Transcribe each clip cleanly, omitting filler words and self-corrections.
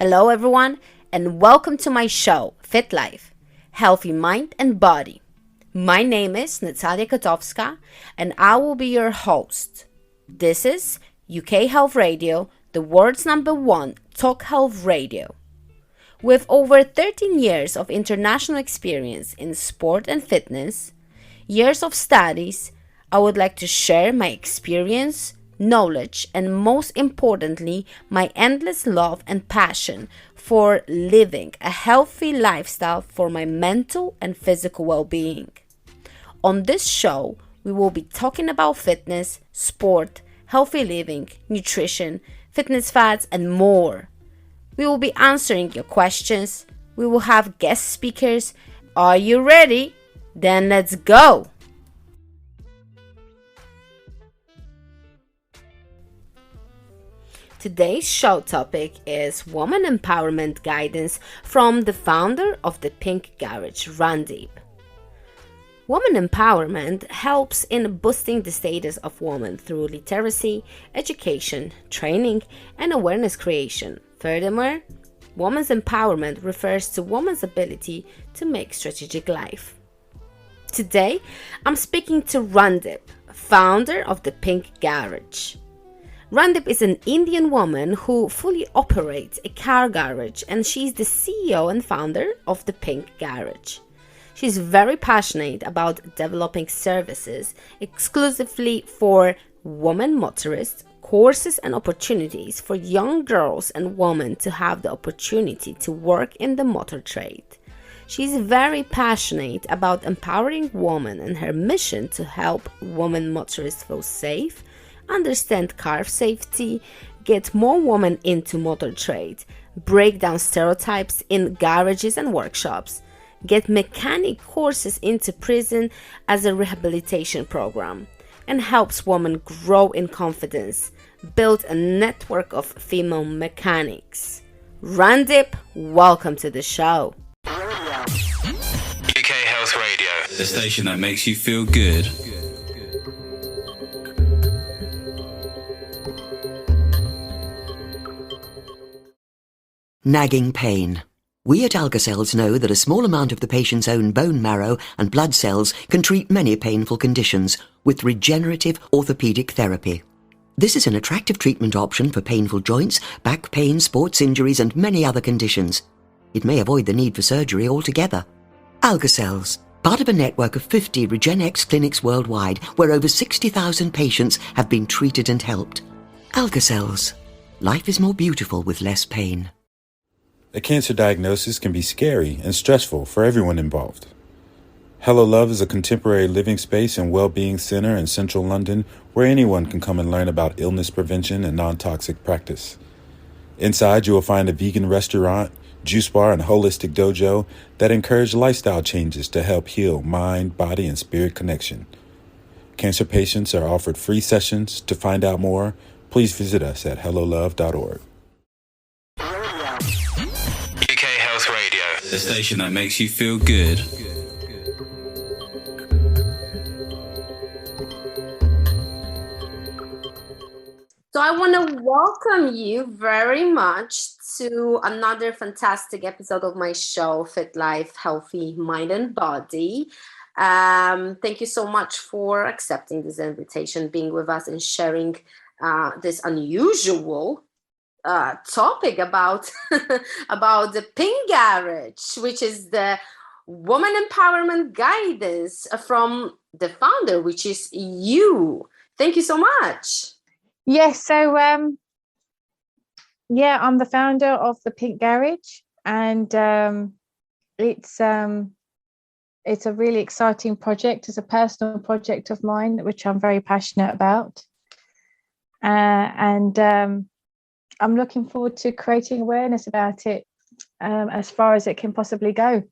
Hello, everyone, and welcome to my show, FitLife, Healthy Mind and Body. My name is Natalia Kotowska, and I will be your host. This is UK Health Radio, the world's #1 talk health radio. With over 13 years of international experience in sport and fitness, years of studies, I would like to share my experience, knowledge, and most importantly, my endless love and passion for living a healthy lifestyle for my mental and physical well-being. On this show, we will be talking about fitness, sport, healthy living, nutrition, fitness fads, and more. We will be answering your questions. We will have guest speakers. Are you ready? Then let's go! Today's show topic is woman empowerment guidance from the founder of the Pink Garage, Randeep. Woman empowerment helps in boosting the status of women through literacy, education, training, and awareness creation. Furthermore, women's empowerment refers to women's ability to make strategic life. Today, I'm speaking to Randeep, founder of the Pink Garage. Randeep is an Indian woman who fully operates a car garage, and she's the CEO and founder of the Pink Garage. She's very passionate about developing services exclusively for women motorists, courses and opportunities for young girls and women to have the opportunity to work in the motor trade. She's very passionate about empowering women, and her mission to help women motorists feel safe, understand car safety, get more women into motor trade, break down stereotypes in garages and workshops, get mechanic courses into prison as a rehabilitation program, and helps women grow in confidence, build a network of female mechanics. Randeep, welcome to the show. UK Health Radio, the station that makes you feel good. Nagging pain. We at Alka-Cells know that a small amount of the patient's own bone marrow and blood cells can treat many painful conditions with regenerative orthopedic therapy. This is an attractive treatment option for painful joints, back pain, sports injuries, and many other conditions. It may avoid the need for surgery altogether. Alka-Cells, part of a network of 50 RegenX clinics worldwide, where over 60,000 patients have been treated and helped. Alka-Cells. Life is more beautiful with less pain. A cancer diagnosis can be scary and stressful for everyone involved. Hello Love is a contemporary living space and well-being center in central London where anyone can come and learn about illness prevention and non-toxic practice. Inside, you will find a vegan restaurant, juice bar, and holistic dojo that encourage lifestyle changes to help heal mind, body, and spirit connection. Cancer patients are offered free sessions. To find out more, please visit us at hellolove.org. UK Health Radio, the station that makes you feel good. So I want to welcome you very much to another fantastic episode of my show, FitLife, Healthy Mind and Body. Thank you so much for accepting this invitation, being with us and sharing this unusual topic about about the Pink Garage, which is the woman empowerment guidance from the founder, which is you. Thank you so much. Yes, so I'm the founder of the Pink Garage, and it's a really exciting project. It's a personal project of mine, which I'm very passionate about, and I'm looking forward to creating awareness about it as far as it can possibly go.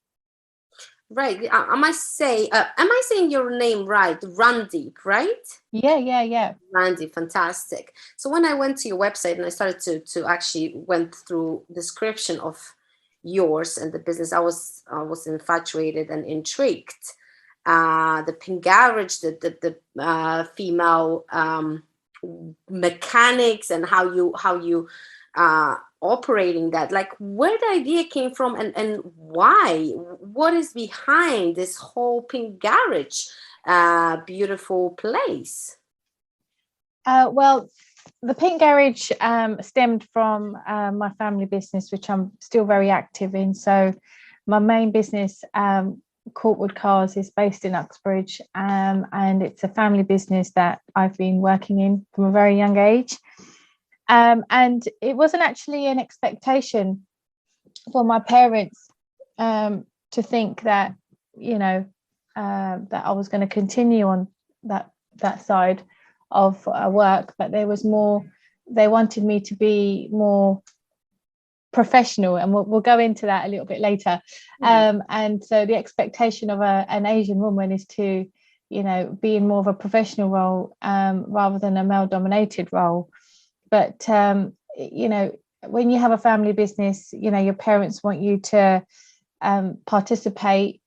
Right. I must say, am I saying your name right? Randeep, right? Yeah. Randeep, fantastic. So when I went to your website and I started to actually went through description of yours and the business, I was infatuated and intrigued. The Pink Garage, the female mechanics, and how you operating that? Like, where the idea came from, and why? What is behind this whole pink garage beautiful place? Well, the Pink Garage stemmed from my family business, which I'm still very active in. So my main business, Courtwood Cars, is based in Uxbridge, and it's a family business that I've been working in from a very young age. And it wasn't actually an expectation for my parents to think that, that I was going to continue on that side of work, but there was more. They wanted me to be more professional, and we'll go into that a little bit later. And so the expectation of an Asian woman is to, be in more of a professional role rather than a male-dominated role. But when you have a family business, your parents want you to participate,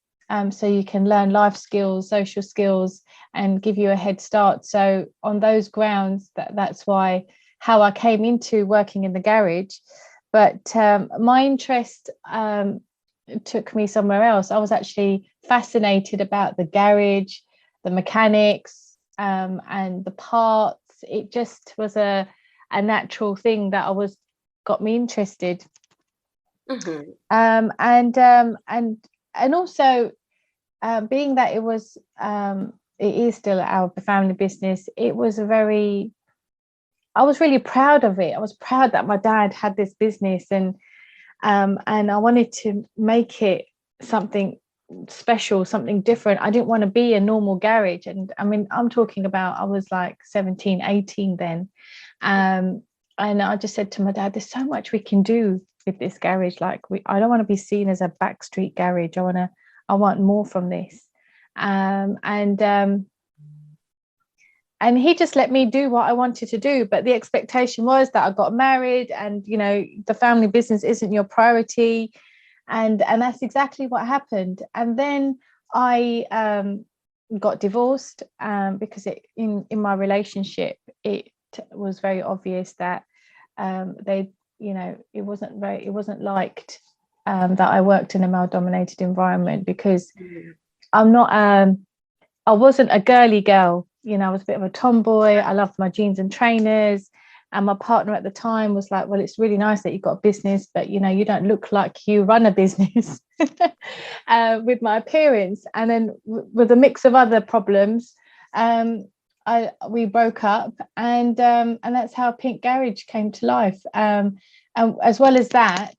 so you can learn life skills, social skills, and give you a head start. So on those grounds, that's why how I came into working in the garage. But my interest took me somewhere else. I was actually fascinated about the garage, the mechanics, and the parts. It just was a natural thing that got me interested. Mm-hmm. And also being that it is still our family business, I was really proud of it. I was proud that my dad had this business, and I wanted to make it something special, something different. I didn't want to be a normal garage. And I mean, I'm talking about, I was like 17, 18 then. And I just said to my dad, there's so much we can do with this garage. Like, I don't want to be seen as a backstreet garage. I want more from this. And he just let me do what I wanted to do. But the expectation was that I got married, and, the family business isn't your priority. And that's exactly what happened. And then I got divorced because in my relationship, it was very obvious that it wasn't liked that I worked in a male-dominated environment, because I wasn't a girly girl. I was a bit of a tomboy. I loved my jeans and trainers. And my partner at the time was like, well, it's really nice that you've got a business, but, you don't look like you run a business with my appearance. And then with a mix of other problems, we broke up, and that's how Pink Garage came to life. And as well as that,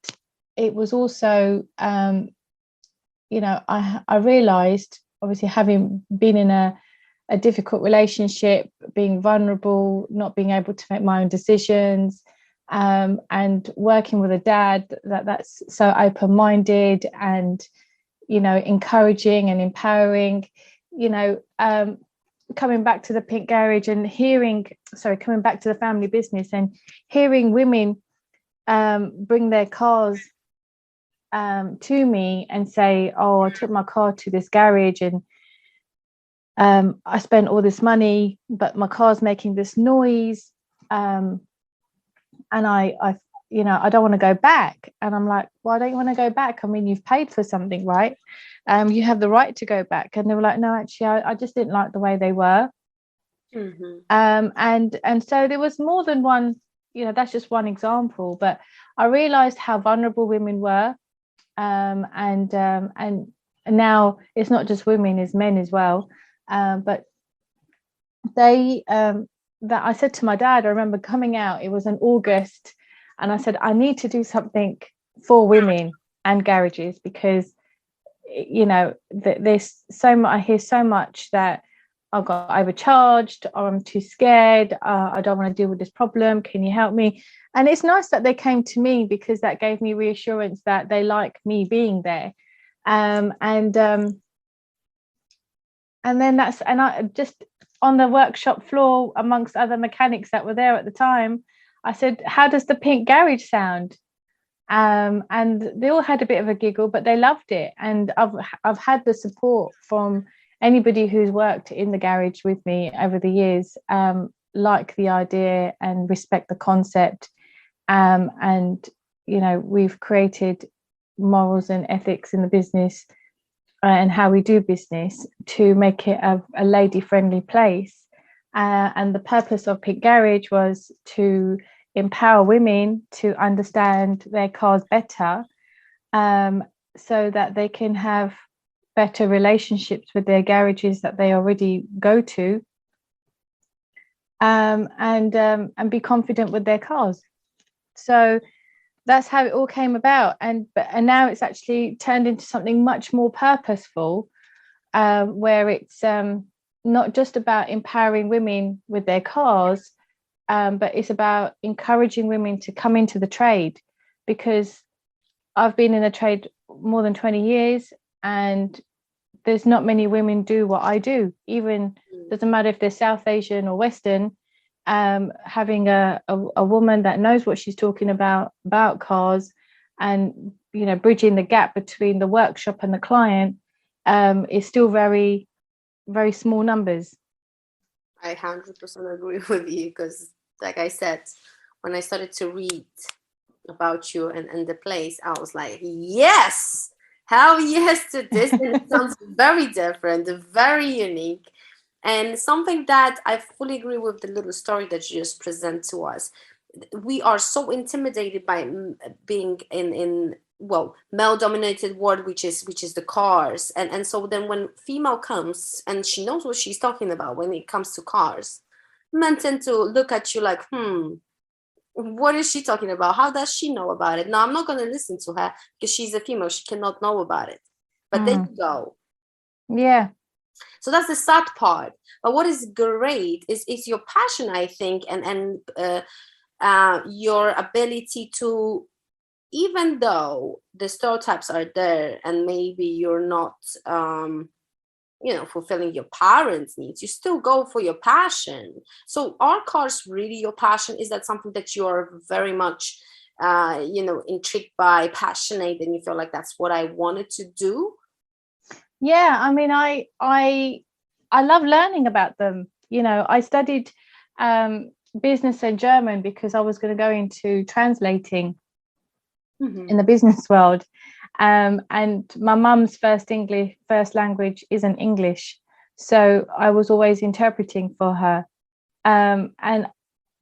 it was also, I realized, obviously, having been in a difficult relationship, being vulnerable, not being able to make my own decisions, and working with a dad that's so open-minded and, encouraging and empowering, coming back to the Pink Garage and coming back to the family business and hearing women bring their cars to me and say, oh, I took my car to this garage, and I spent all this money, but my car's making this noise, and I don't want to go back. And I'm like, why don't you want to go back? I mean, you've paid for something, right? You have the right to go back. And they were like, no, actually, I just didn't like the way they were. Mm-hmm. And so there was more than one. That's just one example. But I realized how vulnerable women were, and now it's not just women, it's men as well. But that I said to my dad, I remember coming out, it was in August, and I said, I need to do something for women and garages, because there's so much. I hear so much that I got overcharged, or I'm too scared, I don't want to deal with this problem, can you help me? And it's nice that they came to me, because that gave me reassurance that they like me being there. And then I just, on the workshop floor, amongst other mechanics that were there at the time, I said, how does the Pink Garage sound? And they all had a bit of a giggle, but they loved it. And I've had the support from anybody who's worked in the garage with me over the years, like the idea and respect the concept, and we've created morals and ethics in the business and how we do business to make it a lady-friendly place. And the purpose of Pink Garage was to empower women to understand their cars better, so that they can have better relationships with their garages that they already go to, and be confident with their cars. So that's how it all came about, and now it's actually turned into something much more purposeful, where it's not just about empowering women with their cars, but it's about encouraging women to come into the trade, because I've been in the trade more than 20 years, and there's not many women do what I do. Even doesn't matter if they're South Asian or Western, having a woman that knows what she's talking about cars, and bridging the gap between the workshop and the client, is still very, very small numbers. I 100% agree with you, because like I said, when I started to read about you and the place, I was like, yes, hell yes to this. And it sounds very different, very unique, and something that I fully agree with the little story that you just present to us. We are so intimidated by being in male dominated world, which is the cars, and so then when female comes and she knows what she's talking about when it comes to cars, men tend to look at you like, what is she talking about? How does she know about it? No, I'm not going to listen to her because she's a female. She cannot know about it. But then you go. Yeah. So that's the sad part. But what is great is your passion, I think, and your ability to, even though the stereotypes are there and maybe you're not fulfilling your parents' needs, you still go for your passion. So are cars really your passion? Is that something that you're very much intrigued by, passionate, and you feel like that's what I wanted to do? Yeah, I mean, I love learning about them. I studied business and German because I was going to go into translating in the business world. And my mum's first language isn't English, so I was always interpreting for her, and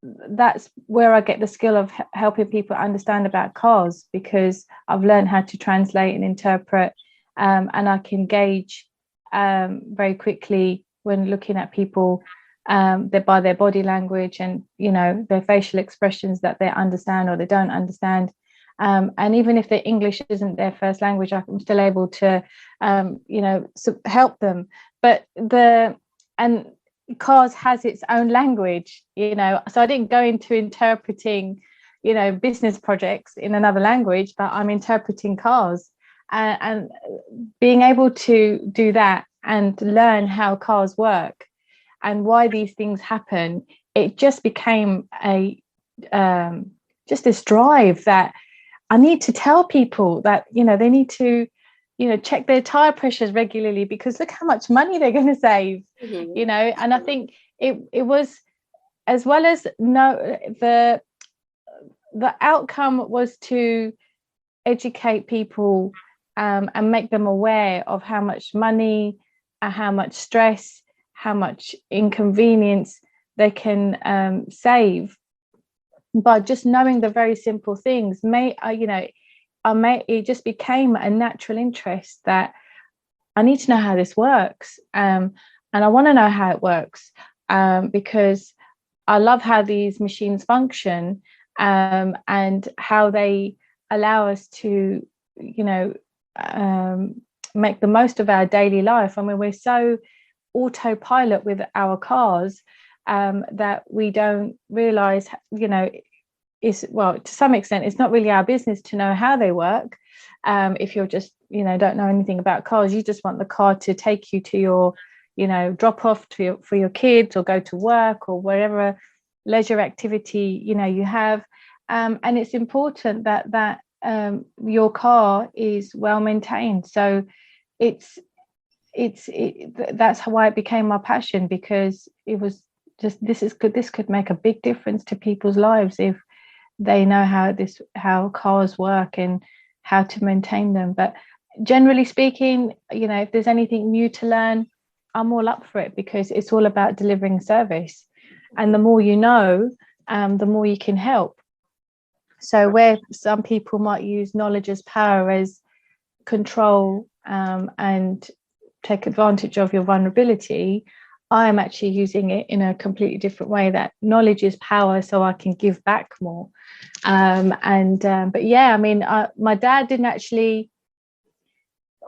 that's where I get the skill of helping people understand about cars, because I've learned how to translate and interpret, and I can gauge very quickly when looking at people, by their body language and their facial expressions, that they understand or they don't understand. And even if their English isn't their first language, I'm still able to, help them. But cars has its own language, so I didn't go into interpreting, business projects in another language, but I'm interpreting cars, and being able to do that and learn how cars work and why these things happen. It just became just this drive that I need to tell people that, they need to, check their tire pressures regularly, because look how much money they're going to save, and I think it was, as well as the outcome was to educate people, and make them aware of how much money, how much stress, how much inconvenience they can save by just knowing the very simple things. It just became a natural interest that I need to know how this works, and I want to know how it works, because I love how these machines function, and how they allow us to make the most of our daily life. I mean, we're so autopilot with our cars, that we don't realize, to some extent it's not really our business to know how they work. If you're just don't know anything about cars, you just want the car to take you to your drop off for your kids, or go to work, or wherever leisure activity you have, and it's important that your car is well maintained. So that's why it became my passion, because it was just, this could make a big difference to people's lives if they know how cars work and how to maintain them. But generally speaking, if there's anything new to learn, I'm all up for it, because it's all about delivering service. And the more you know, the more you can help. So where some people might use knowledge as power, as control, and take advantage of your vulnerability, I am actually using it in a completely different way, that knowledge is power, so I can give back more. But yeah, I mean, my dad didn't actually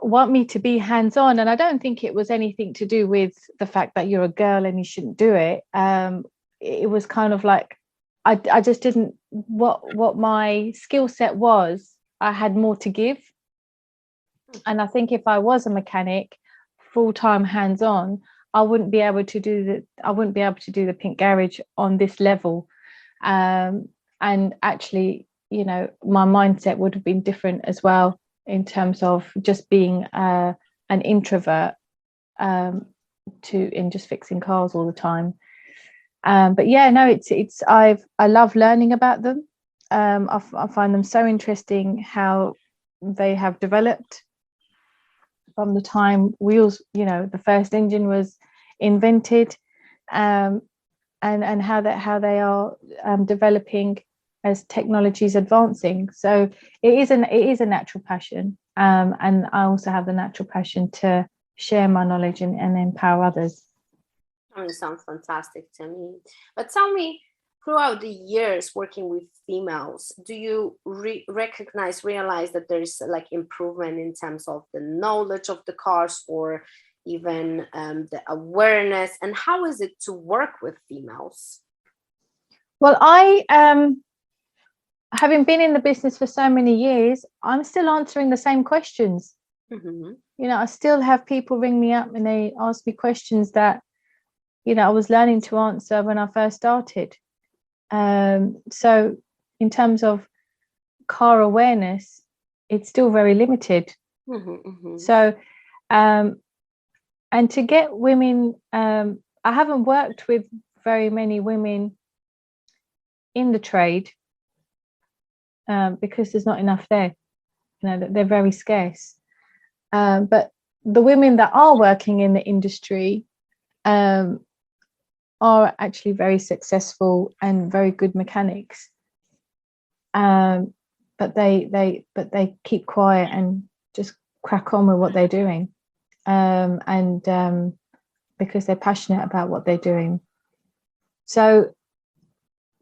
want me to be hands-on, and I don't think it was anything to do with the fact that you're a girl and you shouldn't do it. It was kind of like I just didn't, what my skill set was, I had more to give. And I think if I was a mechanic full-time hands-on, I wouldn't be able to do the Pink Garage on this level. And actually, my mindset would have been different as well, in terms of just being an introvert, in just fixing cars all the time. But yeah, no, I love learning about them. I find them so interesting how they have developed from the time wheels, the first engine was invented, and how they are developing as technology is advancing. So it is a natural passion, and I also have the natural passion to share my knowledge and empower others. It sounds fantastic to me. But tell me, throughout the years working with females, do you realize that there is like improvement in terms of the knowledge of the cars, or even the awareness? And how is it to work with females? Well, having been in the business for so many years, I'm still answering the same questions. Mm-hmm. I still have people ring me up and they ask me questions that, I was learning to answer when I first started. So in terms of car awareness, it's still very limited. Mm-hmm, mm-hmm. So, and to get women, I haven't worked with very many women in the trade, because there's not enough there. They're very scarce. But the women that are working in the industry are actually very successful and very good mechanics. But they keep quiet and just crack on with what they're doing, because they're passionate about what they're doing. So,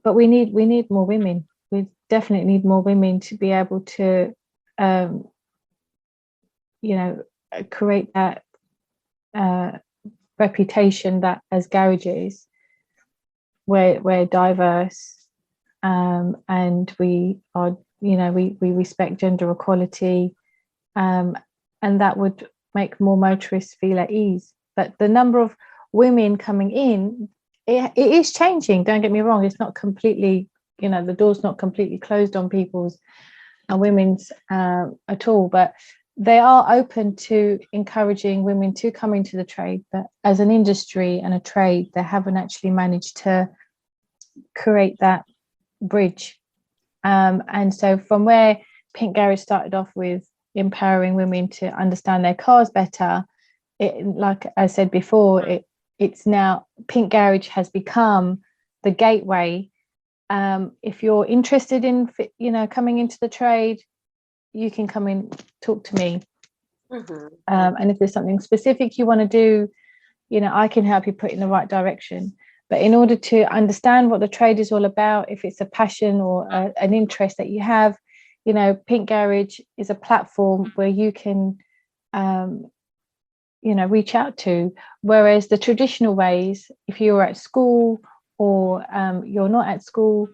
but we need more women. We definitely need more women to be able to, create that reputation that as garages, we're diverse, and we are, we respect gender equality, and that would make more motorists feel at ease. But the number of women coming in, it is changing, don't get me wrong. It's not completely, the door's not completely closed on people's and women's at all, but they are open to encouraging women to come into the trade. But as an industry and a trade, they haven't actually managed to create that bridge. And so from where Pink Garage started off with empowering women to understand their cars better, like I said before, it's now Pink Garage has become the gateway. If you're interested in, coming into the trade, you can come in, talk to me. Mm-hmm. And if there's something specific you want to do, I can help you put in the right direction. But in order to understand what the trade is all about, if it's a passion or an interest that you have, Pink Garage is a platform where you can, reach out to. Whereas the traditional ways, if you were at school or you're not at school,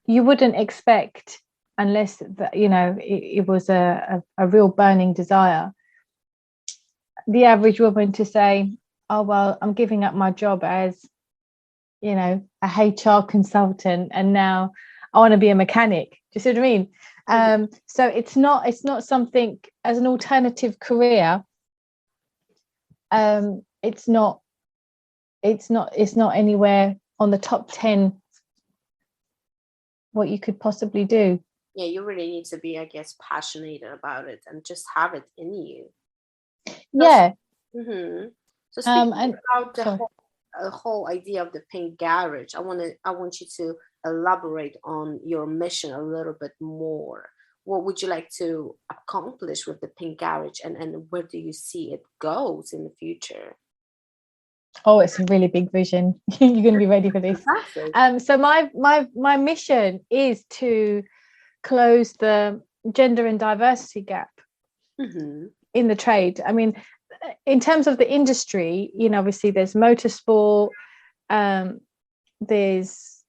you wouldn't expect, unless that, it was a real burning desire, the average woman to say, oh, well, I'm giving up my job as, a HR consultant, and now I want to be a mechanic. Do you see what I mean? So it's not something as an alternative career. It's not anywhere on the top 10 what you could possibly do. Yeah, you really need to be, I guess, passionate about it and just have it in you. Yeah. Mm-hmm. So speaking And about the sorry. whole idea of the pink garage, I want you to elaborate on your mission a little bit more. What would you like to accomplish with the pink garage, and where do you see it goes in the future? Oh, it's a really big vision. You're going to be ready for this. Fantastic. So my mission is to close the gender and diversity gap Mm-hmm. in the trade. I mean, in terms of the industry, obviously there's motorsport, there's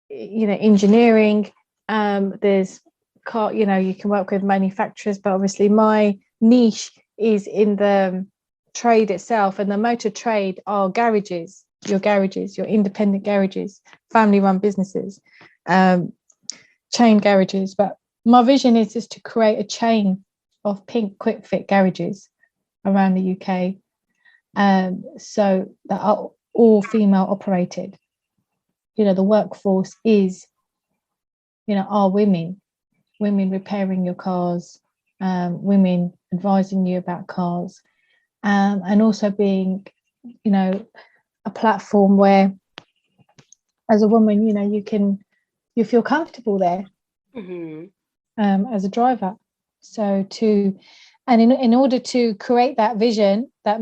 engineering, there's car. You can work with manufacturers, but obviously my niche is in the trade itself, and the motor trade are garages, your independent garages, family run businesses, chain garages. But my vision is just to create a chain of pink quick fit garages around the UK, so that are all female operated. The workforce is are women repairing your cars, women advising you about cars, and also being a platform where, as a woman, you feel comfortable there. Mm-hmm. As a driver. So in order to create that vision, that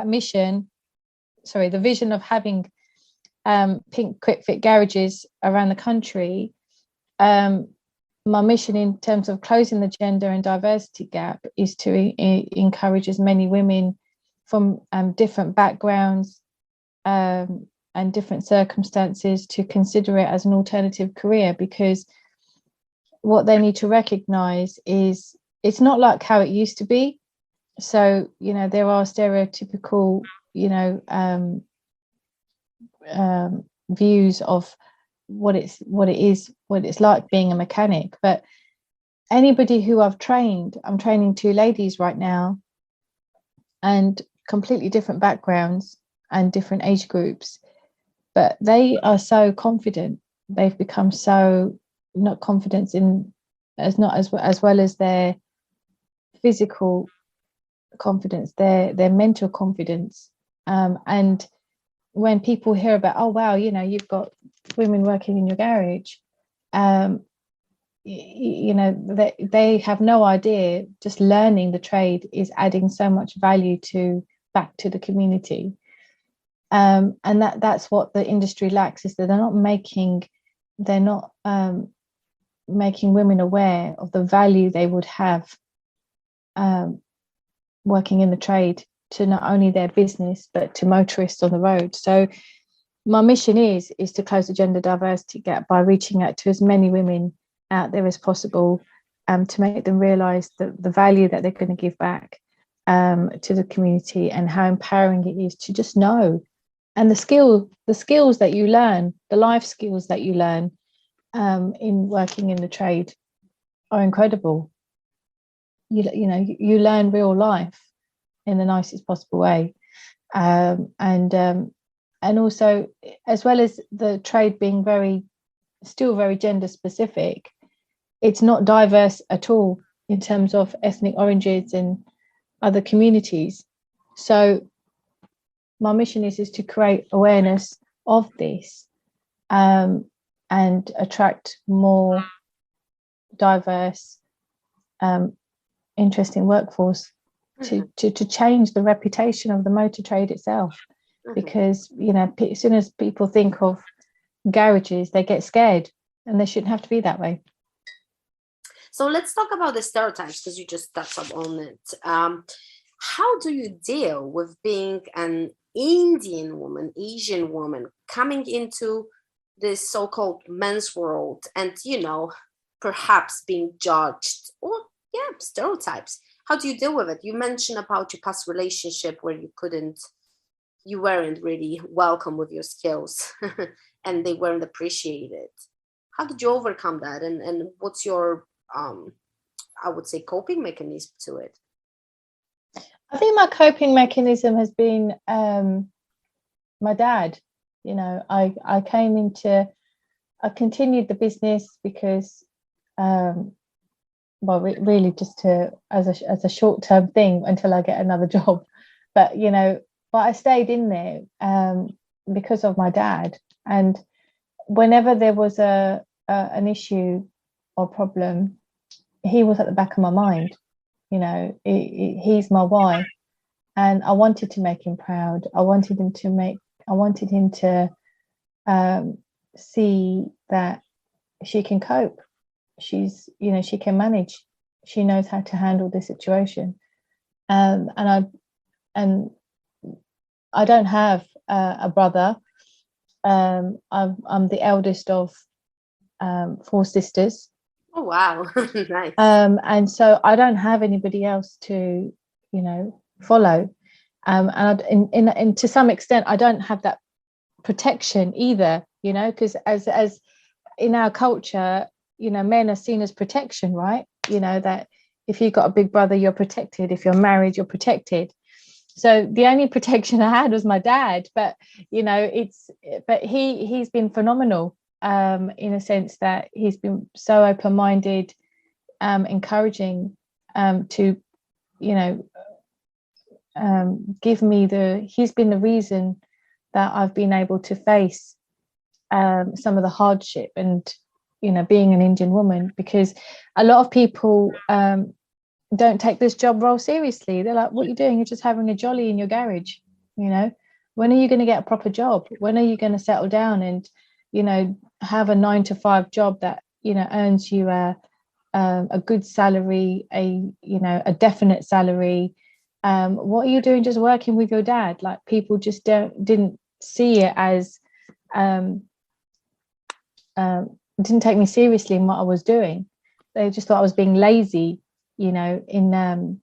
mission, the vision of having pink quick fit garages around the country, my mission in terms of closing the gender and diversity gap is to encourage as many women from different backgrounds and different circumstances to consider it as an alternative career, because what they need to recognize is it's not like how it used to be. So there are stereotypical views of what it's like being a mechanic. But anybody who I'm training two ladies right now, and completely different backgrounds and different age groups, but they are so confident. They've become so not confidence in as well as their physical confidence, their mental confidence. And when people hear about, oh wow, you've got women working in your garage, they have no idea just learning the trade is adding so much value back to the community. And that's what the industry lacks, is that they're not making women aware of the value they would have working in the trade to not only their business but to motorists on the road. So my mission is to close the gender diversity gap by reaching out to as many women out there as possible, to make them realise the value that they're going to give back to the community, and how empowering it is to just know. And the skills that you learn, the life skills that you learn in working in the trade are incredible. You learn real life in the nicest possible way, and also, as well as the trade being still very gender specific, it's not diverse at all in terms of ethnic origins and other communities. So my mission is to create awareness of this, and attract more diverse, interesting workforce to change the reputation of the motor trade itself. Because as soon as people think of garages, they get scared, and they shouldn't have to be that way. So let's talk about the stereotypes, because you just touched on it. How do you deal with being an Indian woman, Asian woman, coming into this so-called men's world, and perhaps being judged, or stereotypes? How do you deal with it? You mentioned about your past relationship where you weren't really welcome with your skills and they weren't appreciated. How did you overcome that? And what's your, I would say, coping mechanism to it? I think my coping mechanism has been my dad. I I continued the business because, really just as a short-term thing until I get another job. But I stayed in there because of my dad. And whenever there was an issue or problem, he was at the back of my mind. He's my why, and I wanted to make him proud. I wanted him to see that she can cope. She can manage. She knows how to handle the situation. And I don't have a brother. I'm the eldest of 4 sisters. Oh wow, nice. And so I don't have anybody else to, follow. And to some extent, I don't have that protection either. Because as in our culture, men are seen as protection, right? That if you've got a big brother, you're protected. If you're married, you're protected. So the only protection I had was my dad, but he's been phenomenal in a sense that he's been so open-minded, encouraging to give me he's been the reason that I've been able to face some of the hardship and being an Indian woman, because a lot of people don't take this job role seriously. They're like, what are you doing? You're just having a jolly in your garage. When are you going to get a proper job? When are you going to settle down and have a 9-to-5 job that earns you a good salary, a definite salary? What are you doing just working with your dad? Like, people just didn't see it as didn't take me seriously in what I was doing. They just thought I was being lazy, and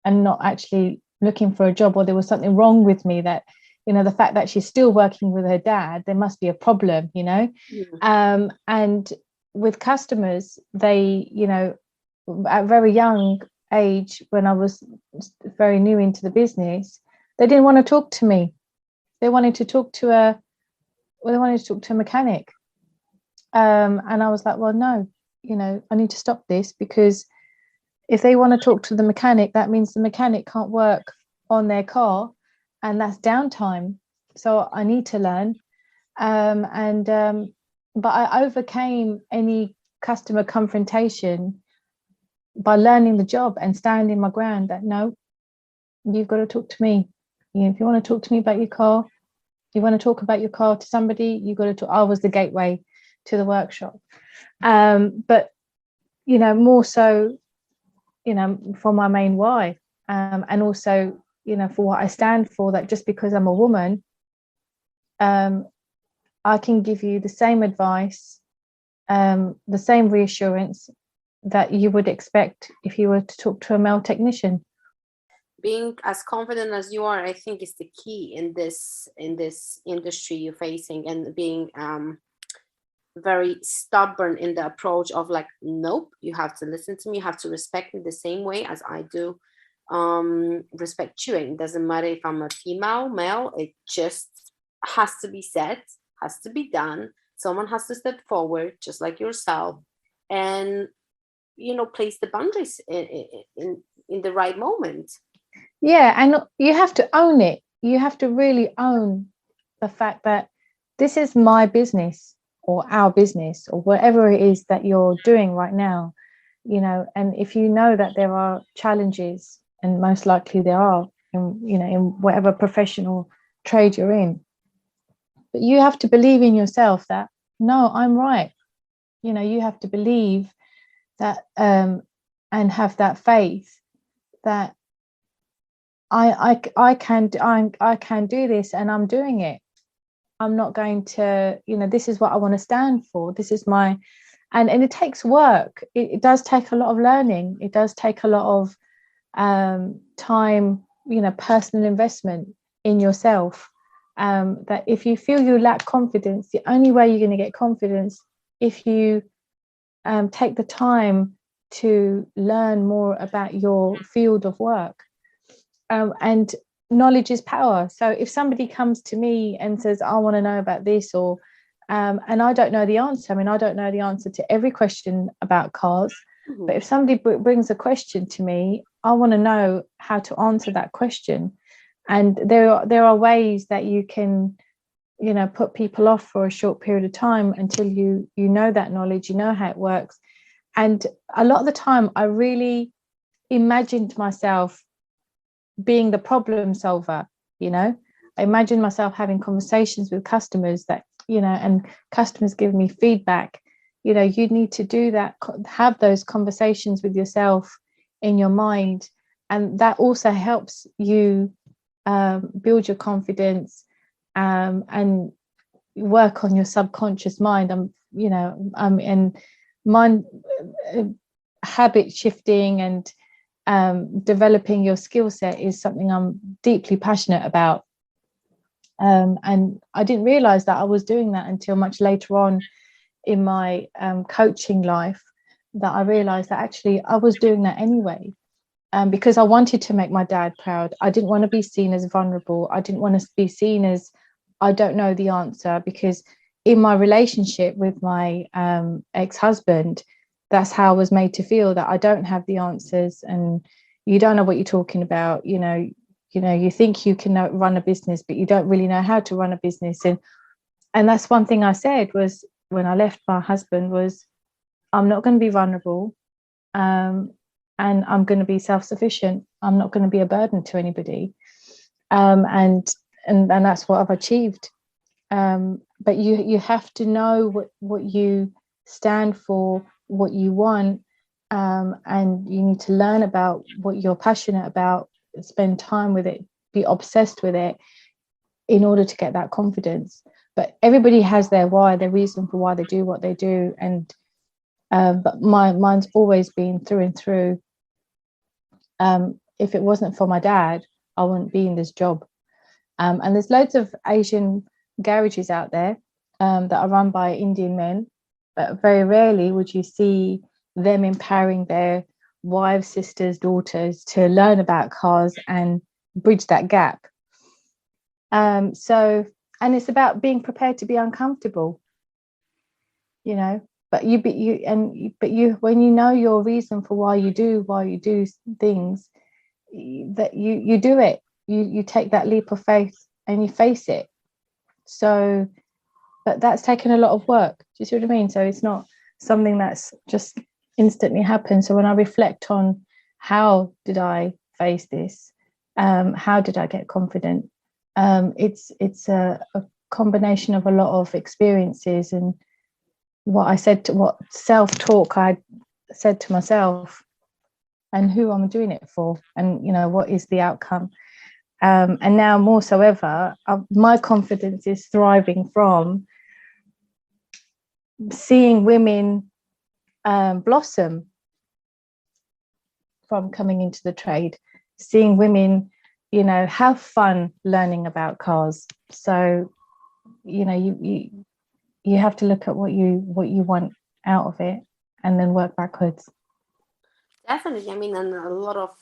not actually looking for a job, or there was something wrong with me, that the fact that she's still working with her dad, there must be a problem. Yeah. And with customers, they at very young age, when I was very new into the business, they didn't want to talk to me. They wanted to talk to a mechanic. And I was like, well, no, I need to stop this, because if they want to talk to the mechanic, that means the mechanic can't work on their car, and that's downtime. So I need to learn. But I overcame any customer confrontation by learning the job and standing my ground, that no, you've got to talk to me. If you want to talk to me about your car, you want to talk about your car to somebody, you've got to talk. I was the gateway to the workshop. But more so, for my main why, and also for what I stand for, that just because I'm a woman, I can give you the same advice, the same reassurance that you would expect if you were to talk to a male technician. Being as confident as you are, I think, is the key in this industry you're facing, and being very stubborn in the approach of like, nope, you have to listen to me, you have to respect me the same way as I do respect you. It doesn't matter if I'm a female, male, it just has to be said, has to be done. Someone has to step forward, just like yourself, and place the boundaries in the right moment. Yeah, and you have to own it. You have to really own the fact that this is my business, or our business, or whatever it is that you're doing right now. And if you know that there are challenges, and most likely there are in whatever professional trade you're in, but you have to believe in yourself that, no, I'm right. You have to believe that, and have that faith that I can do this, and I'm doing it. I'm not going to, this is what I want to stand for. This is my, and it takes work. It does take a lot of learning. It does take a lot of time, personal investment in yourself. That if you feel you lack confidence, the only way you're going to get confidence if you take the time to learn more about your field of work. And knowledge is power. So if somebody comes to me and says, I want to know about this, or And I don't know the answer. I mean, I don't know the answer to every question about cars. But if somebody brings a question to me, I want to know how to answer that question. And there are ways that you can, put people off for a short period of time until you know that knowledge, you know how it works. And a lot of the time, I really imagined myself being the problem solver. I imagine myself having conversations with customers that, and customers give me feedback. You need to do that, have those conversations with yourself in your mind. And that also helps you build your confidence and work on your subconscious mind. And mind habit shifting and developing your skill set is something I'm deeply passionate about. And I didn't realize that I was doing that until much later on in my coaching life, that I realized that actually I was doing that anyway, because I wanted to make my dad proud. I didn't want to be seen as vulnerable. I didn't want to be seen as I don't know the answer, because in my relationship with my ex-husband, that's how I was made to feel, that I don't have the answers and you don't know what you're talking about. You think you can run a business, but you don't really know how to run a business. And that's one thing I said was, when I left my husband, was I'm not going to be vulnerable, and I'm going to be self-sufficient. I'm not going to be a burden to anybody, and that's what I've achieved. But you have to know what you stand for, what you want, and you need to learn about what you're passionate about, spend time with it, be obsessed with it in order to get that confidence. But everybody has their why, their reason for why they do what they do. And but mine's always been through and through. If it wasn't for my dad, I wouldn't be in this job. And there's loads of Asian garages out there that are run by Indian men, but very rarely would you see them empowering their wives, sisters, daughters to learn about cars and bridge that gap. And it's about being prepared to be uncomfortable, but when you know your reason for why you do things, that you do it, you take that leap of faith and you face it. So, but that's taken a lot of work. Do you see what I mean? So it's not something that's just instantly happened. So when I reflect on how did I face this, how did I get confident, it's a combination of a lot of experiences and what self-talk I said to myself, and who I'm doing it for, and what is the outcome. And now more so ever, my confidence is thriving from seeing women blossom from coming into the trade, seeing women, have fun learning about cars. So, you have to look at what you want out of it and then work backwards. Definitely. I mean, and a lot of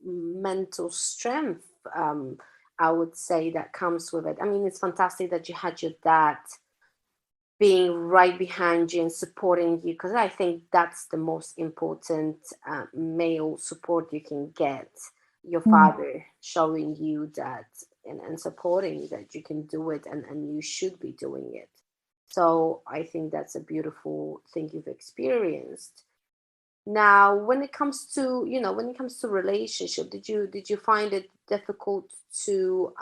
mental strength, I would say, that comes with it. I mean, it's fantastic that you had your dad being right behind you and supporting you, because I think that's the most important male support you can get. Your father showing you that and supporting you that you can do it and you should be doing it. So I think that's a beautiful thing you've experienced. Now, when it comes to relationship, did you find it difficult to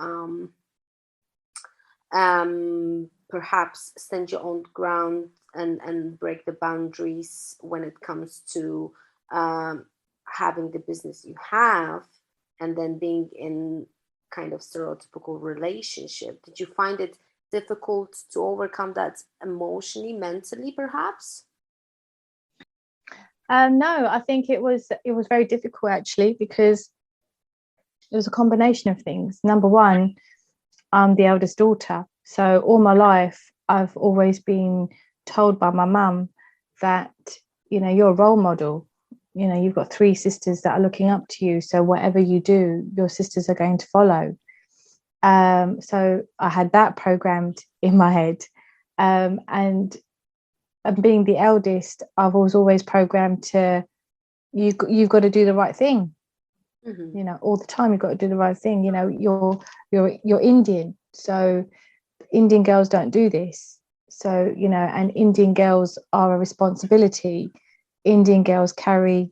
perhaps stand your own ground and break the boundaries when it comes to having the business you have and then being in kind of stereotypical relationship? Did you find it difficult to overcome that emotionally, mentally, perhaps? No, I think it was very difficult, actually, because it was a combination of things. Number one, I'm the eldest daughter, so all my life I've always been told by my mum that you're a role model. You've got three sisters that are looking up to you, so whatever you do, your sisters are going to follow. So I had that programmed in my head. And being the eldest, I was always programmed to, you've got to do the right thing. You know, all the time you've got to do the right thing. You know, you're Indian, so Indian girls don't do this. So, you know, and Indian girls are a responsibility. Indian girls carry,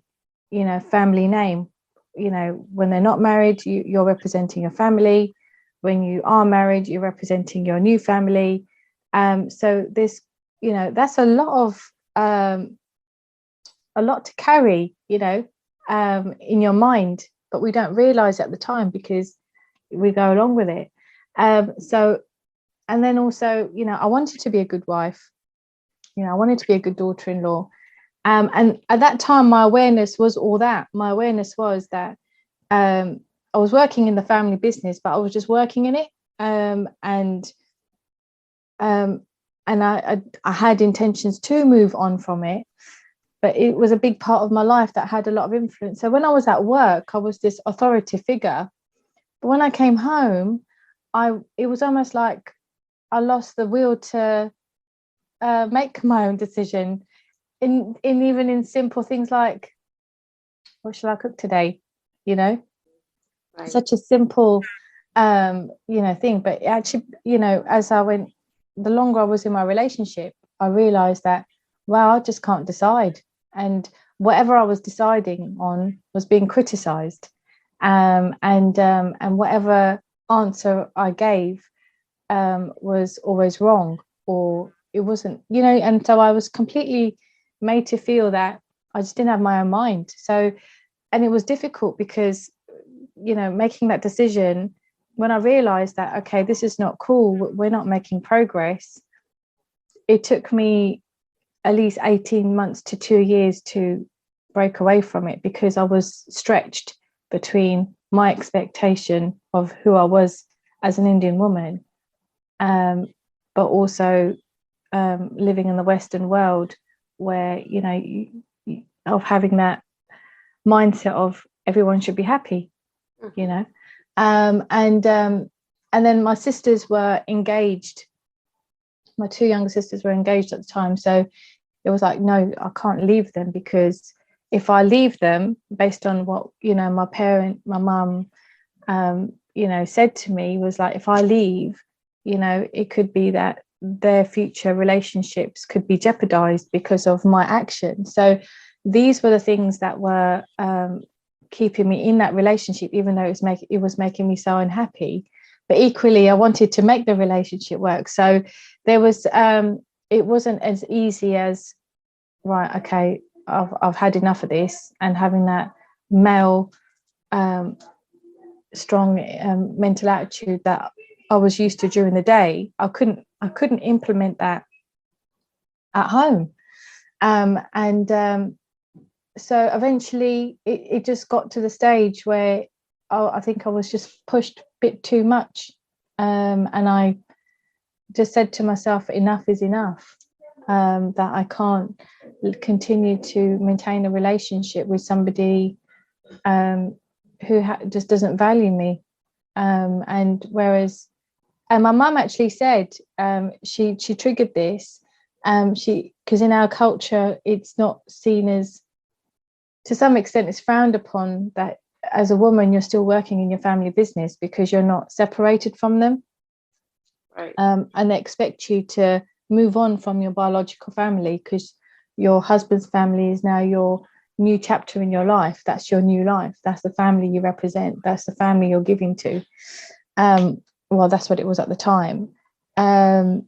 you know, family name. You know, when they're not married, you're representing your family. When you are married, you're representing your new family. So this, you know, that's a lot to carry, you know, in your mind, but we don't realize at the time because we go along with it. So, and then also, you know, I wanted to be a good wife. You know, I wanted to be a good daughter-in-law. And at that time, my awareness was all that. My awareness was that I was working in the family business, but I was just working in it. And I had intentions to move on from it, but it was a big part of my life that had a lot of influence. So when I was at work, I was this authority figure. But when I came home, it was almost like I lost the will to make my own decision in even in simple things like, what shall I cook today? You know, Right. such a simple, you know, thing. But actually, you know, as I went, the longer I was in my relationship, I realized that, wow, I just can't decide. And whatever I was deciding on was being criticized. And whatever answer I gave was always wrong, or it wasn't, you know. And so I was completely made to feel that I just didn't have my own mind. So, and it was difficult because, you know, making that decision, when I realized that, okay, this is not cool, we're not making progress, it took me at least 18 months to 2 years to break away from it, because I was stretched between my expectation of who I was as an Indian woman, but also living in the Western world where, you know, of having that mindset of everyone should be happy, you know. And then my sisters were engaged. My two younger sisters were engaged at the time, so it was like, no, I can't leave them, because if I leave them, based on what, you know, my mum, you know, said to me, was like, if I leave, you know, it could be that their future relationships could be jeopardized because of my action. So these were the things that were keeping me in that relationship, even though it was making me so unhappy. But equally, I wanted to make the relationship work. So there was, it wasn't as easy as, right, okay, I've had enough of this, and having that male strong mental attitude that I was used to during the day, I couldn't implement that at home. So eventually it just got to the stage where I think I was just pushed a bit too much, and I just said to myself, enough is enough, that I can't continue to maintain a relationship with somebody who just doesn't value me. And whereas, and my mum actually said, she triggered this, because in our culture it's not seen as, to some extent it's frowned upon, that as a woman you're still working in your family business because you're not separated from them. Right. And they expect you to move on from your biological family, because your husband's family is now your new chapter in your life. That's your new life. That's the family you represent. That's the family you're giving to. Well, that's what it was at the time. And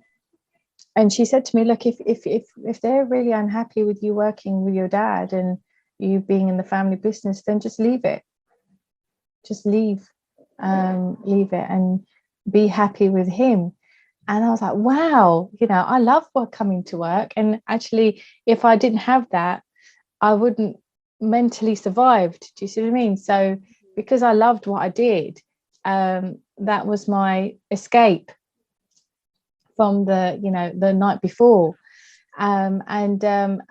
she said to me, look, if they're really unhappy with you working with your dad and you being in the family business, then just leave it. Just leave it and be happy with him. And I was like, wow, you know, I love coming to work. And actually, if I didn't have that, I wouldn't mentally survived. Do you see what I mean? So because I loved what I did, that was my escape from the night before. And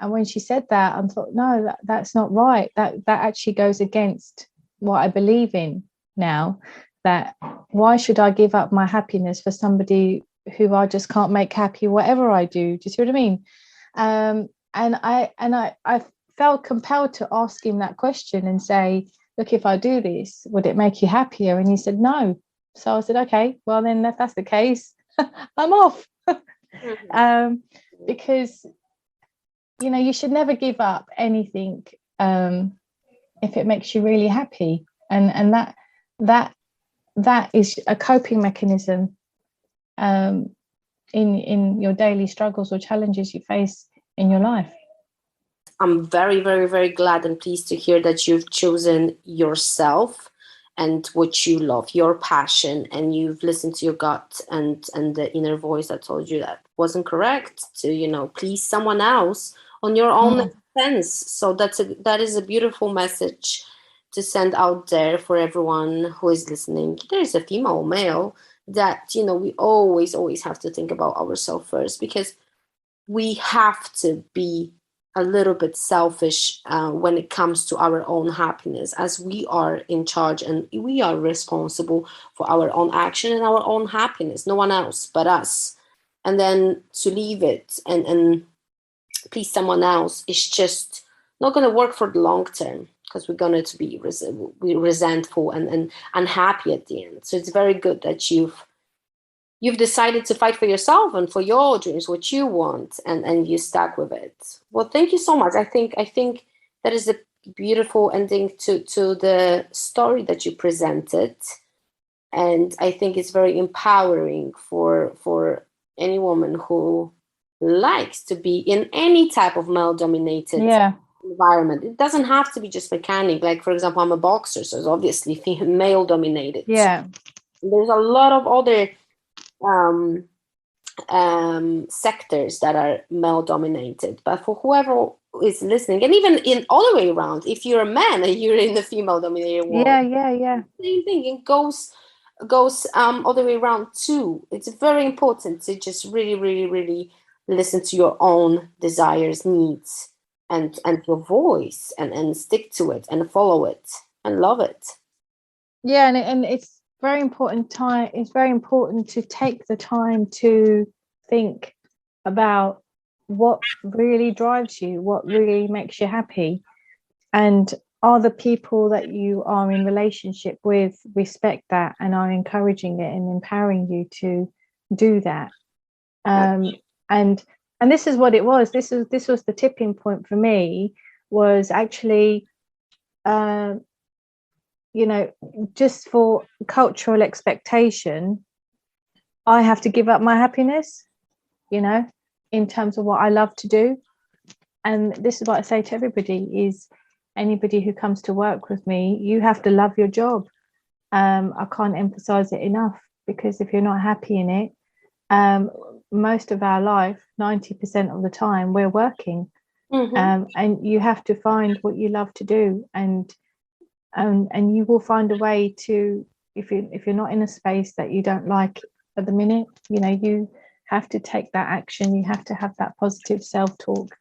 when she said that, I thought, no, that's not right. That actually goes against what I believe in now. That why should I give up my happiness for somebody who I just can't make happy whatever I do. Do you see what I mean? And I felt compelled to ask him that question and say, look, if I do this, would it make you happier? And he said no. So I said, okay, well then if that's the case, I'm off. Because you should never give up anything if it makes you really happy, and that is a coping mechanism in your daily struggles or challenges you face in your life. I'm very, very, very glad and pleased to hear that you've chosen yourself and what you love, your passion, and you've listened to your gut and the inner voice that told you that wasn't correct to please someone else on your own expense. So that is a beautiful message to send out there for everyone who is listening. There's a female, male, that we always have to think about ourselves first, because we have to be a little bit selfish when it comes to our own happiness, as we are in charge and we are responsible for our own action and our own happiness, no one else but us. And then to leave it and please someone else is just not going to work for the long term, because we're going to be resentful and unhappy at the end. So it's very good that you've decided to fight for yourself and for your dreams, what you want, and you stuck with it. Well, thank you so much. I think that is a beautiful ending to the story that you presented. And I think it's very empowering for any woman who likes to be in any type of male-dominated environment. It doesn't have to be just mechanic. Like, for example, I'm a boxer, so it's obviously male-dominated. Yeah. There's a lot of other sectors that are male dominated, but for whoever is listening, and even in all the way around, if you're a man and you're in the female dominated world, same thing, it goes all the way around too. It's very important to just really, really, really listen to your own desires, needs, and your voice, and stick to it and follow it and love it. And it's very important it's very important to take the time to think about what really drives you, what really makes you happy, and are the people that you are in relationship with respect that and are encouraging it and empowering you to do that. And this is what it was. This was the tipping point for me, was actually just for cultural expectation, I have to give up my happiness, in terms of what I love to do. And this is what I say to everybody, is anybody who comes to work with me, you have to love your job. I can't emphasize it enough, because if you're not happy in it, most of our life, 90% of the time, we're working. And you have to find what you love to do, and you will find a way to, if you're not in a space that you don't like at the minute, you have to take that action. You have to have that positive self-talk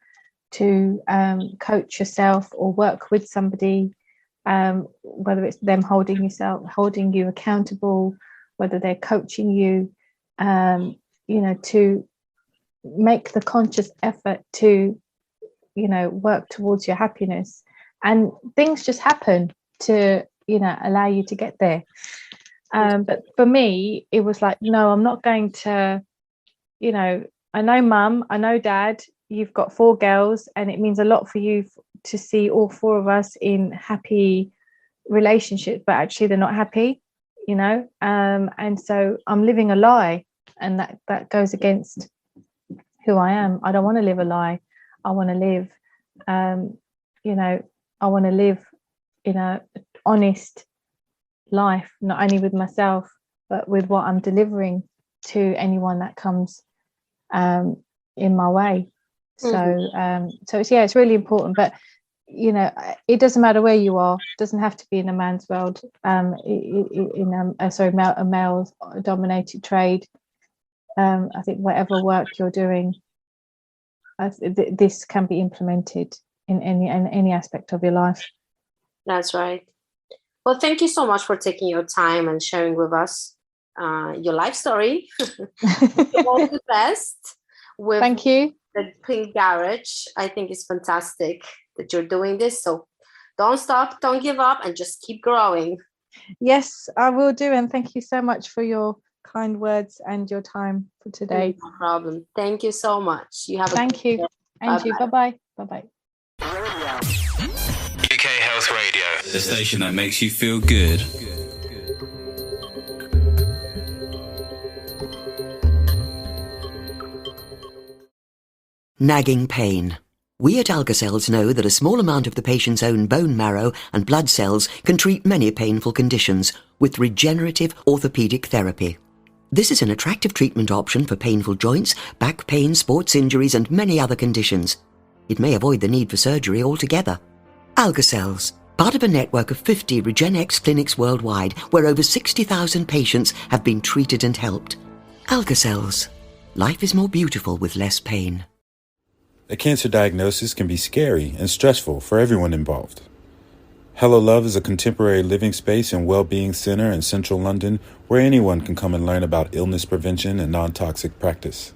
to coach yourself or work with somebody, whether it's them holding you accountable, whether they're coaching you, to make the conscious effort to work towards your happiness, and things just happen to allow you to get there. But for me, it was like, no, I'm not going to, I know mum, I know dad, you've got 4 girls, and it means a lot for you to see all 4 of us in happy relationships, but actually they're not happy, and so I'm living a lie, and that goes against who I am. I don't want to live a lie. I want to live, I want to live in a honest life, not only with myself, but with what I'm delivering to anyone that comes in my way. So it's really important. But it doesn't matter where you are. It doesn't have to be in a man's world, a male dominated trade. I think whatever work you're doing, this can be implemented in any aspect of your life. That's right. Well, thank you so much for taking your time and sharing with us. your life story. All the best with Thank you. the Pink Garage. I think it's fantastic that you're doing this. So don't stop, don't give up, and just keep growing. Yes, I will do. And thank you so much for your kind words and your time for today. No problem. Thank you so much. You have a Thank you. day. And you. Bye-bye. Bye-bye. UK Health Radio, the station that makes you feel good. Nagging pain. We at Alka-Cells know that a small amount of the patient's own bone marrow and blood cells can treat many painful conditions with regenerative orthopedic therapy. This is an attractive treatment option for painful joints, back pain, sports injuries, and many other conditions. It may avoid the need for surgery altogether. Alka-Cells, part of a network of 50 RegenX clinics worldwide where over 60,000 patients have been treated and helped. Alka-Cells. Life is more beautiful with less pain. A cancer diagnosis can be scary and stressful for everyone involved. Hello Love is a contemporary living space and well-being center in central London where anyone can come and learn about illness prevention and non-toxic practice.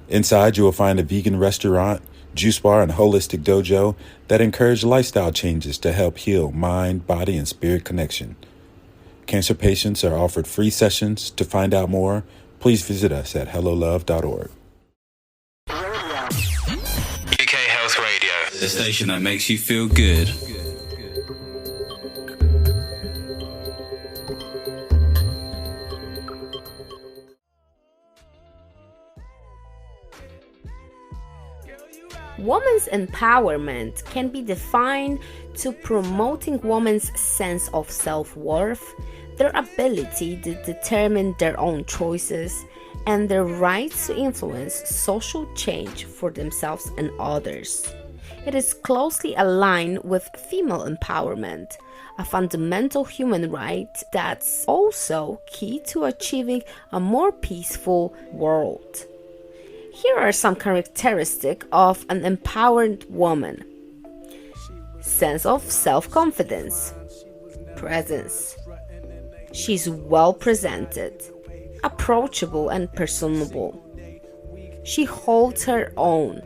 Inside, you will find a vegan restaurant, juice bar, and holistic dojo that encourage lifestyle changes to help heal mind, body, and spirit connection. Cancer patients are offered free sessions. To find out more, please visit us at hellolove.org. UK Health Radio, the station that makes you feel good. Women's empowerment can be defined to promoting women's sense of self-worth, their ability to determine their own choices, and their right to influence social change for themselves and others. It is closely aligned with female empowerment, a fundamental human right that's also key to achieving a more peaceful world. Here are some characteristics of an empowered woman. Sense of self-confidence. Presence. She's well presented, approachable and personable. She holds her own.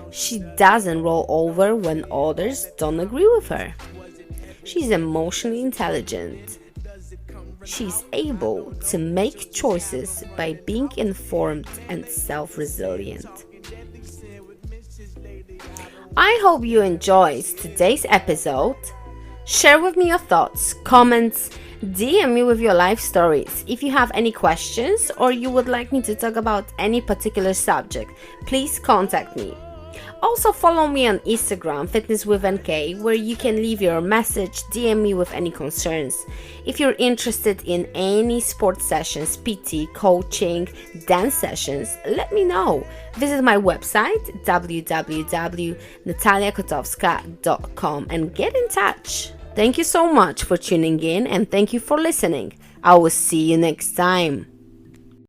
She doesn't roll over when others don't agree with her. She's emotionally intelligent. She's able to make choices by being informed and self-resilient. I hope you enjoyed today's episode. Share with me your thoughts, comments, DM me with your life stories. If you have any questions or you would like me to talk about any particular subject, please contact me. Also follow me on Instagram, Fitness with NK, where you can leave your message, DM me with any concerns. If you're interested in any sports sessions, PT, coaching, dance sessions, let me know. Visit my website, www.nataliakotowska.com, and get in touch. Thank you so much for tuning in and thank you for listening. I will see you next time.